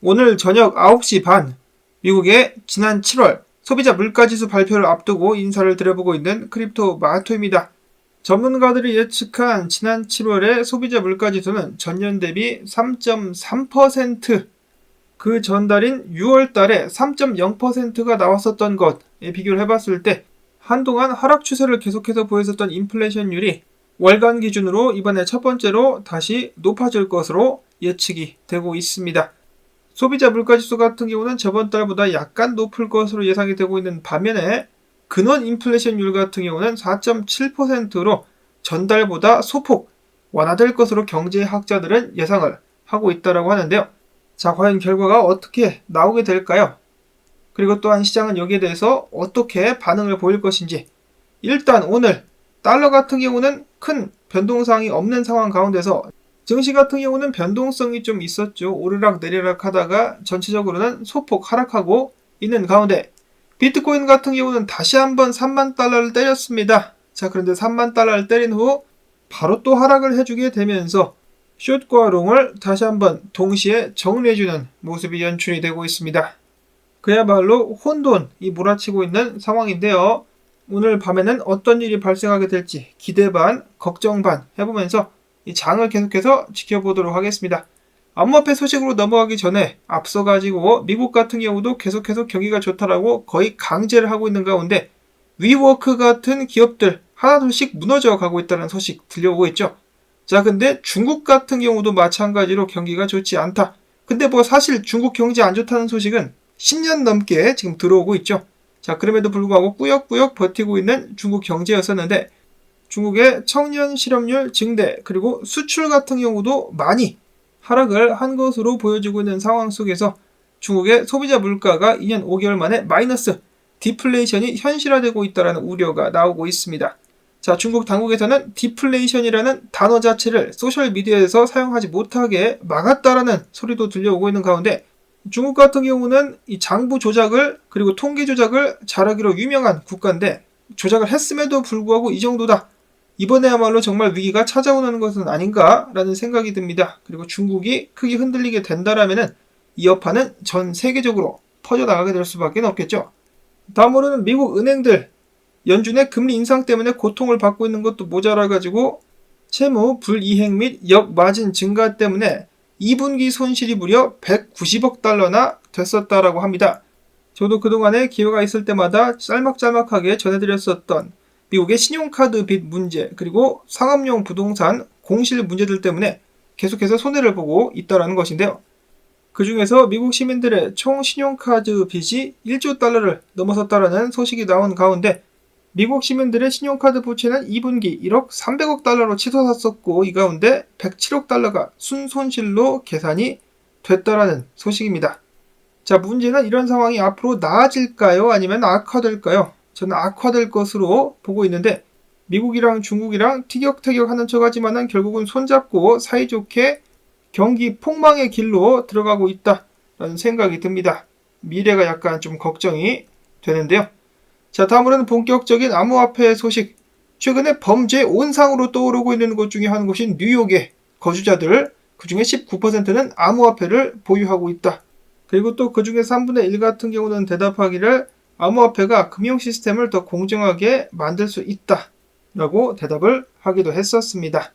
오늘 저녁 9시 반, 미국의 지난 7월 소비자 물가지수 발표를 앞두고 인사를 드려보고 있는 크립토 마토입니다. 전문가들이 예측한 지난 7월의 소비자 물가지수는 전년 대비 3.3%, 그 전달인 6월 달에 3.0%가 나왔었던 것에 비교를 해봤을 때 한동안 하락 추세를 계속해서 보였었던 인플레이션율이 월간 기준으로 이번에 첫 번째로 다시 높아질 것으로 예측이 되고 있습니다. 소비자 물가지수 같은 경우는 저번 달보다 약간 높을 것으로 예상이 되고 있는 반면에 근원 인플레이션율 같은 경우는 4.7%로 전달보다 소폭 완화될 것으로 경제학자들은 예상을 하고 있다고 하는데요. 자, 과연 결과가 어떻게 나오게 될까요? 그리고 또한 시장은 여기에 대해서 어떻게 반응을 보일 것인지. 일단 오늘 달러 같은 경우는 큰 변동사항이 없는 상황 가운데서 증시 같은 경우는 변동성이 좀 있었죠. 오르락 내리락 하다가 전체적으로는 소폭 하락하고 있는 가운데 비트코인 같은 경우는 다시 한번 3만 달러를 때렸습니다. 자, 그런데 3만 달러를 때린 후 바로 또 하락을 해주게 되면서 숏과 롱을 다시 한번 동시에 정리해주는 모습이 연출이 되고 있습니다. 그야말로 혼돈이 몰아치고 있는 상황인데요. 오늘 밤에는 어떤 일이 발생하게 될지 기대 반, 걱정 반 해보면서 이 장을 계속해서 지켜보도록 하겠습니다. 암호화폐 소식으로 넘어가기 전에 앞서가지고 미국 같은 경우도 계속해서 경기가 좋다라고 거의 강제를 하고 있는 가운데 위워크 같은 기업들 하나둘씩 무너져 가고 있다는 소식 들려오고 있죠. 자, 근데 중국 같은 경우도 마찬가지로 경기가 좋지 않다. 근데 뭐 사실 중국 경제 안 좋다는 소식은 10년 넘게 지금 들어오고 있죠. 자, 그럼에도 불구하고 꾸역꾸역 버티고 있는 중국 경제였었는데 중국의 청년 실업률 증대 그리고 수출 같은 경우도 많이 하락을 한 것으로 보여지고 있는 상황 속에서 중국의 소비자 물가가 2년 5개월 만에 마이너스 디플레이션이 현실화되고 있다는 우려가 나오고 있습니다. 자, 중국 당국에서는 디플레이션이라는 단어 자체를 소셜미디어에서 사용하지 못하게 막았다라는 소리도 들려오고 있는 가운데 중국 같은 경우는 이 장부 조작을 그리고 통계 조작을 잘하기로 유명한 국가인데 조작을 했음에도 불구하고 이 정도다. 이번에야말로 정말 위기가 찾아오는 것은 아닌가라는 생각이 듭니다. 그리고 중국이 크게 흔들리게 된다라면은 이 여파는 전 세계적으로 퍼져나가게 될 수밖에 없겠죠. 다음으로는 미국 은행들 연준의 금리 인상 때문에 고통을 받고 있는 것도 모자라가지고 채무 불이행 및 역마진 증가 때문에 2분기 손실이 무려 190억 달러나 됐었다라고 합니다. 저도 그동안에 기회가 있을 때마다 짤막짤막하게 전해드렸었던 미국의 신용카드 빚 문제 그리고 상업용 부동산 공실 문제들 때문에 계속해서 손해를 보고 있다는 것인데요. 그 중에서 미국 시민들의 총 신용카드 빚이 1조 달러를 넘어섰다는 소식이 나온 가운데 미국 시민들의 신용카드 부채는 2분기 1억 300억 달러로 치솟았었고 이 가운데 107억 달러가 순손실로 계산이 됐다라는 소식입니다. 자, 문제는 이런 상황이 앞으로 나아질까요? 아니면 악화될까요? 저는 악화될 것으로 보고 있는데 미국이랑 중국이랑 티격태격 하는 척 하지만은 결국은 손잡고 사이좋게 경기 폭망의 길로 들어가고 있다라는 생각이 듭니다. 미래가 약간 좀 걱정이 되는데요. 자, 다음으로는 본격적인 암호화폐 소식. 최근에 범죄 온상으로 떠오르고 있는 곳 중에 한 곳인 뉴욕의 거주자들, 그 중에 19%는 암호화폐를 보유하고 있다. 그리고 또 그 중에 3분의 1 같은 경우는 대답하기를 암호화폐가 금융 시스템을 더 공정하게 만들 수 있다 라고 대답을 하기도 했었습니다.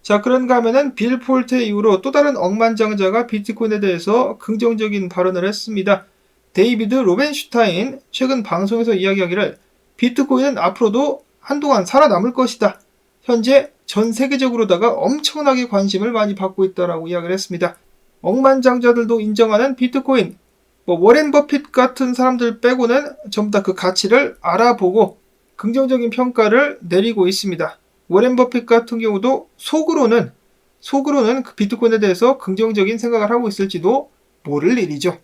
자, 그런가 하면은 빌 폴트 이후로 또 다른 억만장자가 비트코인에 대해서 긍정적인 발언을 했습니다. 데이비드 로벤슈타인 최근 방송에서 이야기하기를 비트코인은 앞으로도 한동안 살아남을 것이다. 현재 전 세계적으로다가 엄청나게 관심을 많이 받고 있다라고 이야기를 했습니다. 억만장자들도 인정하는 비트코인, 워렌 버핏 같은 사람들 빼고는 전부 다 그 가치를 알아보고 긍정적인 평가를 내리고 있습니다. 워렌 버핏 같은 경우도 속으로는 그 비트코인에 대해서 긍정적인 생각을 하고 있을지도 모를 일이죠.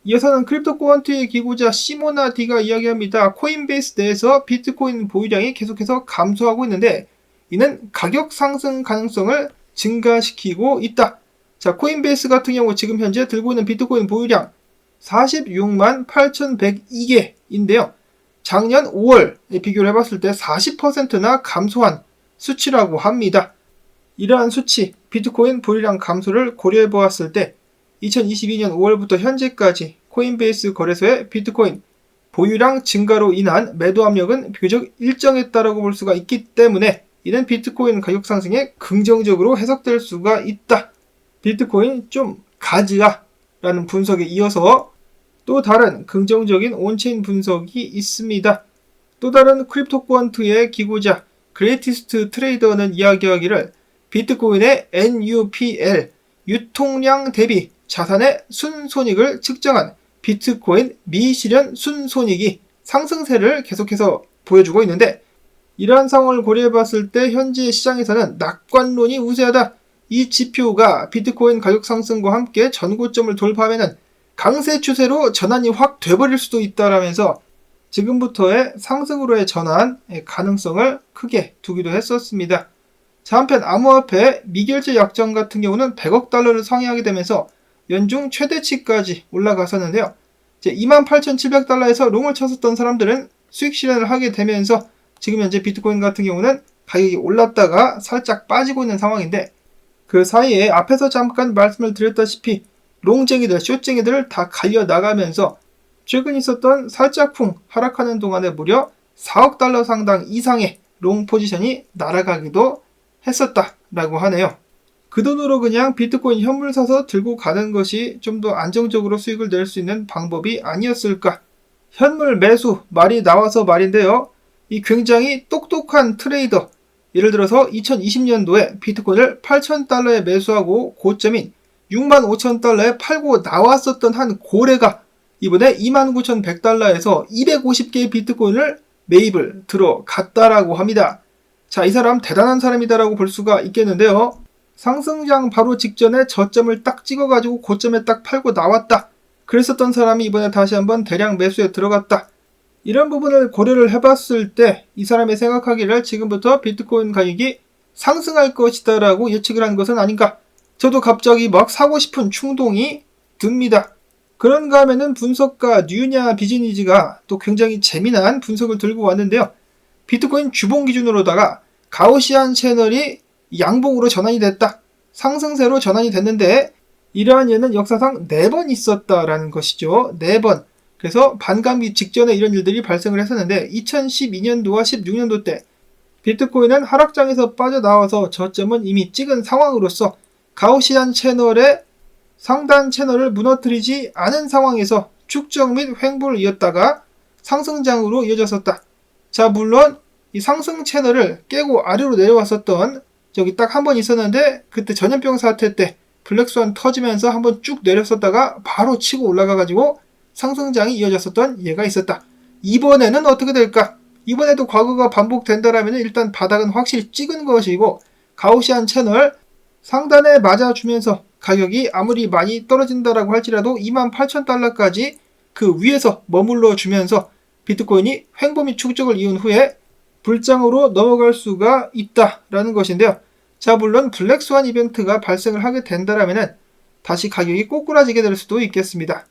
이어서는 크립토 쿼언트의 기고자 시모나 디가 이야기합니다. 코인베이스 내에서 비트코인 보유량이 계속해서 감소하고 있는데 이는 가격 상승 가능성을 증가시키고 있다. 자, 코인베이스 같은 경우 지금 현재 들고 있는 비트코인 보유량 46만 8,102개인데요. 작년 5월에 비교를 해봤을 때 40%나 감소한 수치라고 합니다. 이러한 수치, 비트코인 보유량 감소를 고려해보았을 때 2022년 5월부터 현재까지 코인베이스 거래소의 비트코인 보유량 증가로 인한 매도 압력은 비교적 일정했다라고 볼 수가 있기 때문에 이는 비트코인 가격 상승에 긍정적으로 해석될 수가 있다. 비트코인 좀 가즈아 라는 분석에 이어서 또 다른 긍정적인 온체인 분석이 있습니다. 또 다른 크립토 퀀트의 기고자 그레이티스트 트레이더는 이야기하기를 비트코인의 NUPL 유통량 대비 자산의 순손익을 측정한 비트코인 미실현 순손익이 상승세를 계속해서 보여주고 있는데 이러한 상황을 고려해봤을 때 현재 시장에서는 낙관론이 우세하다. 이 지표가 비트코인 가격 상승과 함께 전고점을 돌파하면 강세 추세로 전환이 확 돼버릴 수도 있다라면서 지금부터의 상승으로의 전환의 가능성을 크게 두기도 했었습니다. 자, 한편 암호화폐 미결제 약정 같은 경우는 100억 달러를 상회하게 되면서 연중 최대치까지 올라갔었는데요. 이제 28,700달러에서 롱을 쳤었던 사람들은 수익 실현을 하게 되면서 지금 현재 비트코인 같은 경우는 가격이 올랐다가 살짝 빠지고 있는 상황인데 그 사이에 앞에서 잠깐 말씀을 드렸다시피 롱쟁이들, 숏쟁이들을 다 갈려 나가면서 최근 있었던 살짝쿵 하락하는 동안에 무려 4억 달러 상당 이상의 롱 포지션이 날아가기도 했었다라고 하네요. 그 돈으로 그냥 비트코인 현물 사서 들고 가는 것이 좀 더 안정적으로 수익을 낼 수 있는 방법이 아니었을까. 현물 매수 말이 나와서 말인데요. 이 굉장히 똑똑한 트레이더, 예를 들어서 2020년도에 비트코인을 8,000달러에 매수하고 고점인 65,000달러에 팔고 나왔었던 한 고래가 이번에 29,100달러에서 250개의 비트코인을 매입을 들어갔다라고 합니다. 자, 이 사람 대단한 사람이다라고 볼 수가 있겠는데요. 상승장 바로 직전에 저점을 딱 찍어가지고 고점에 딱 팔고 나왔다. 그랬었던 사람이 이번에 다시 한번 대량 매수에 들어갔다. 이런 부분을 고려를 해봤을 때 이 사람이 생각하기를 지금부터 비트코인 가격이 상승할 것이다 라고 예측을 한 것은 아닌가. 저도 갑자기 막 사고 싶은 충동이 듭니다. 그런가 하면은 분석가 뉴냐 비즈니즈가 또 굉장히 재미난 분석을 들고 왔는데요. 비트코인 주봉 기준으로다가 가우시안 채널이 양봉으로 전환이 됐다. 상승세로 전환이 됐는데 이러한 예는 역사상 4번 있었다라는 것이죠. 4번. 그래서 반감기 직전에 이런 일들이 발생을 했었는데 2012년도와 16년도 때 비트코인은 하락장에서 빠져나와서 저점은 이미 찍은 상황으로서 가우시안 채널의 상단 채널을 무너뜨리지 않은 상황에서 축적 및 횡보를 이었다가 상승장으로 이어졌었다. 자, 물론 이 상승 채널을 깨고 아래로 내려왔었던 적이 딱 한 번 있었는데 그때 전염병 사태 때 블랙스완 터지면서 한번 쭉 내렸었다가 바로 치고 올라가가지고 상승장이 이어졌었던 예가 있었다. 이번에는 어떻게 될까? 이번에도 과거가 반복된다라면 일단 바닥은 확실히 찍은 것이고 가우시안 채널 상단에 맞아주면서 가격이 아무리 많이 떨어진다라고 할지라도 28,000달러까지 그 위에서 머물러 주면서 비트코인이 횡보 및 축적을 이은 후에 불장으로 넘어갈 수가 있다라는 것인데요. 자, 물론 블랙스완 이벤트가 발생을 하게 된다라면 다시 가격이 꼬꾸라지게 될 수도 있겠습니다.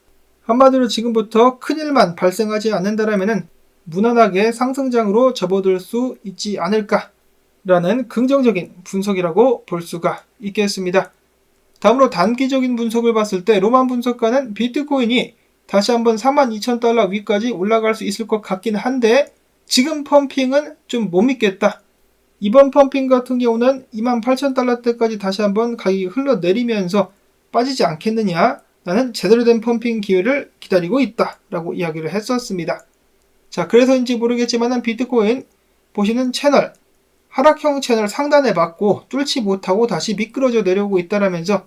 한마디로 지금부터 큰일만 발생하지 않는다라면 무난하게 상승장으로 접어들 수 있지 않을까라는 긍정적인 분석이라고 볼 수가 있겠습니다. 다음으로 단기적인 분석을 봤을 때 로만 분석가는 비트코인이 다시 한번 42,000달러 위까지 올라갈 수 있을 것 같긴 한데 지금 펌핑은 좀 못 믿겠다. 이번 펌핑 같은 경우는 28,000달러대까지 다시 한번 가격이 흘러내리면서 빠지지 않겠느냐. 나는 제대로 된 펌핑 기회를 기다리고 있다 라고 이야기를 했었습니다. 자, 그래서인지 모르겠지만 비트코인 보시는 채널 하락형 채널 상단에 맞고 뚫지 못하고 다시 미끄러져 내려오고 있다라면서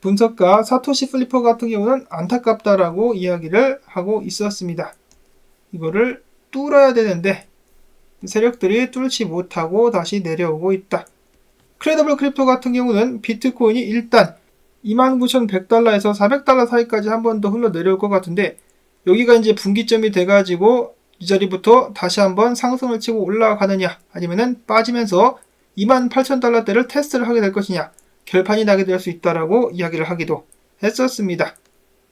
분석가 사토시 플리퍼 같은 경우는 안타깝다라고 이야기를 하고 있었습니다. 이거를 뚫어야 되는데 세력들이 뚫지 못하고 다시 내려오고 있다. 크레더블 크립토 같은 경우는 비트코인이 일단 29,100달러에서 400달러 사이까지 한 번 더 흘러내려올 것 같은데 여기가 이제 분기점이 돼가지고 이 자리부터 다시 한번 상승을 치고 올라가느냐 아니면은 빠지면서 28,000달러대를 테스트를 하게 될 것이냐 결판이 나게 될 수 있다라고 이야기를 하기도 했었습니다.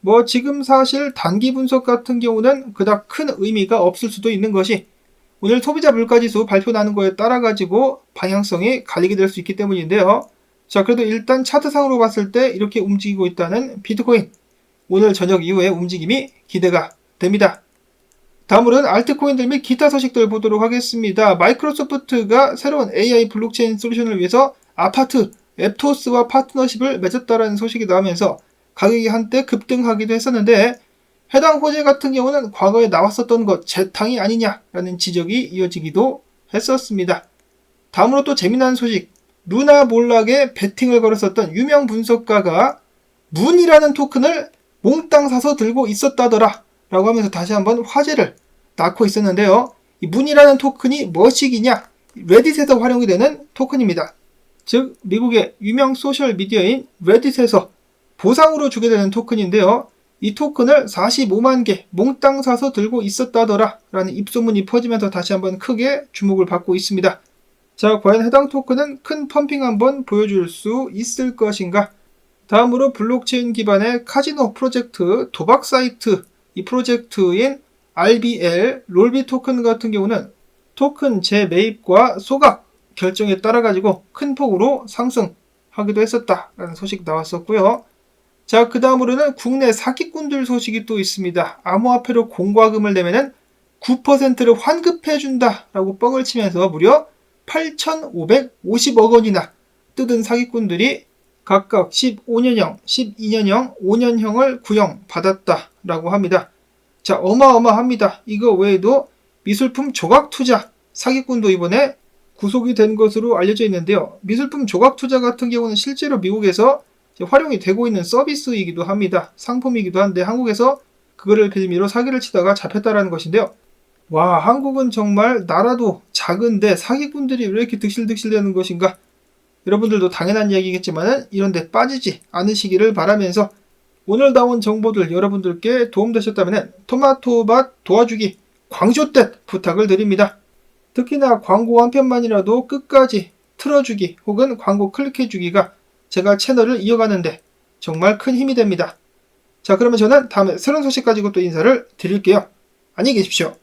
뭐 지금 사실 단기 분석 같은 경우는 그닥 큰 의미가 없을 수도 있는 것이 오늘 소비자 물가지수 발표 나는 거에 따라 가지고 방향성이 갈리게 될 수 있기 때문인데요. 자, 그래도 일단 차트상으로 봤을 때 이렇게 움직이고 있다는 비트코인. 오늘 저녁 이후에 움직임이 기대가 됩니다. 다음으로는 알트코인들 및 기타 소식들 보도록 하겠습니다. 마이크로소프트가 새로운 AI 블록체인 솔루션을 위해서 아파트 앱토스와 파트너십을 맺었다라는 소식이 나오면서 가격이 한때 급등하기도 했었는데, 해당 호재 같은 경우는 과거에 나왔었던 것 재탕이 아니냐라는 지적이 이어지기도 했었습니다. 다음으로 또 재미난 소식, 루나 몰락에 베팅을 걸었었던 유명 분석가가 문이라는 토큰을 몽땅 사서 들고 있었다더라 라고 하면서 다시 한번 화제를 낳고 있었는데요. 이 문이라는 토큰이 무엇이기냐? 레딧에서 활용이 되는 토큰입니다. 즉 미국의 유명 소셜미디어인 레딧에서 보상으로 주게 되는 토큰인데요. 이 토큰을 45만 개 몽땅 사서 들고 있었다더라 라는 입소문이 퍼지면서 다시 한번 크게 주목을 받고 있습니다. 자, 과연 해당 토큰은 큰 펌핑 한번 보여줄 수 있을 것인가? 다음으로 블록체인 기반의 카지노 프로젝트 도박 사이트, 이 프로젝트인 RBL 롤비 토큰 같은 경우는 토큰 재매입과 소각 결정에 따라 가지고 큰 폭으로 상승하기도 했었다라는 소식 나왔었고요. 자, 그 다음으로는 국내 사기꾼들 소식이 또 있습니다. 암호화폐로 공과금을 내면은 9%를 환급해준다라고 뻥을 치면서 무려 8,550억 원이나 뜯은 사기꾼들이 각각 15년형, 12년형, 5년형을 구형받았다라고 합니다. 자, 어마어마합니다. 이거 외에도 미술품 조각 투자 사기꾼도 이번에 구속이 된 것으로 알려져 있는데요. 미술품 조각 투자 같은 경우는 실제로 미국에서 활용이 되고 있는 서비스이기도 합니다. 상품이기도 한데 한국에서 그거를 빌미로 사기를 치다가 잡혔다라는 것인데요. 와, 한국은 정말 나라도 작은데 사기꾼들이 왜 이렇게 득실득실 되는 것인가? 여러분들도 당연한 이야기겠지만 이런 데 빠지지 않으시기를 바라면서 오늘 나온 정보들 여러분들께 도움되셨다면 토마토밭 도와주기 광쇼댓 부탁을 드립니다. 특히나 광고 한 편만이라도 끝까지 틀어주기 혹은 광고 클릭해주기가 제가 채널을 이어가는데 정말 큰 힘이 됩니다. 자, 그러면 저는 다음에 새로운 소식 가지고 또 인사를 드릴게요. 안녕히 계십시오.